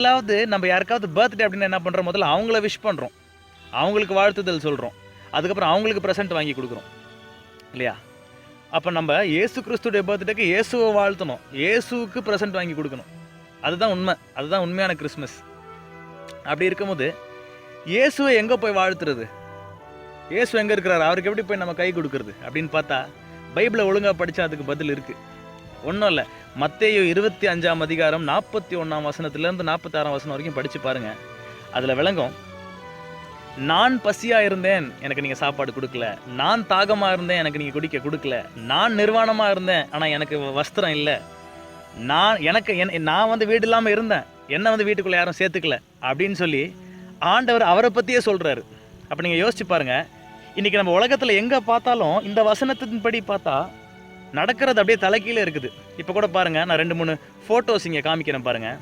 முதலாவது நம்ம யாருக்காவது பர்த்டே அப்படின்னு என்ன பண்ணுறோம், முதல்ல அவங்கள விஷ் பண்ணுறோம், அவங்களுக்கு வாழ்த்துதல் சொல்கிறோம், அதுக்கப்புறம் அவங்களுக்கு ப்ரெசென்ட் வாங்கி கொடுக்குறோம் இல்லையா? அப்போ நம்ம இயேசு கிறிஸ்துடைய பர்த்டேக்கு இயேசுவை வாழ்த்தணும், இயேசுவுக்கு ப்ரெசென்ட் வாங்கி கொடுக்கணும். அதுதான் உண்மை, அதுதான் உண்மையான கிறிஸ்மஸ். அப்படி இருக்கும்போது இயேசுவை எங்கே போய் வாழ்த்துறது, இயேசு எங்கே இருக்கிறாரு, அவருக்கு எப்படி போய் நம்ம கை கொடுக்குறது அப்படின்னு பார்த்தா பைபிளை ஒழுங்காக படித்தா அதுக்கு பதில் இருக்குது. ஒன்றும் இல்லை, மத்தேயு 25ஆம் அதிகாரம் 41ஆம் வசனத்துலேருந்து 46ஆம் வசனம் வரைக்கும் படித்து பாருங்கள். அதில் விளங்கும், நான் பசியாக இருந்தேன், எனக்கு நீங்கள் சாப்பாடு கொடுக்கல. நான் தாகமாக இருந்தேன், எனக்கு நீங்கள் குடிக்க கொடுக்கல. நான் நிர்வாணமாக இருந்தேன், ஆனால் எனக்கு வஸ்திரம் இல்லை. நான் வந்து வீடு இல்லாமல் இருந்தேன், என்னை வந்து வீட்டுக்குள்ளே யாரும் சேர்த்துக்கல அப்படின்னு சொல்லி ஆண்டவர் அவரை பற்றியே சொல்கிறாரு. அப்போ நீங்கள் யோசிச்சு பாருங்கள், இன்றைக்கி நம்ம உலகத்தில் எங்கே பார்த்தாலும் இந்த வசனத்தின்படி பார்த்தா நடக்கிறது அப்படியே தலைக்கீழே இருக்குது. இப்போ கூட பாருங்கள், நான் 2-3 ஃபோட்டோஸ் இங்கே காமிக்கிறேன் பாருங்கள்.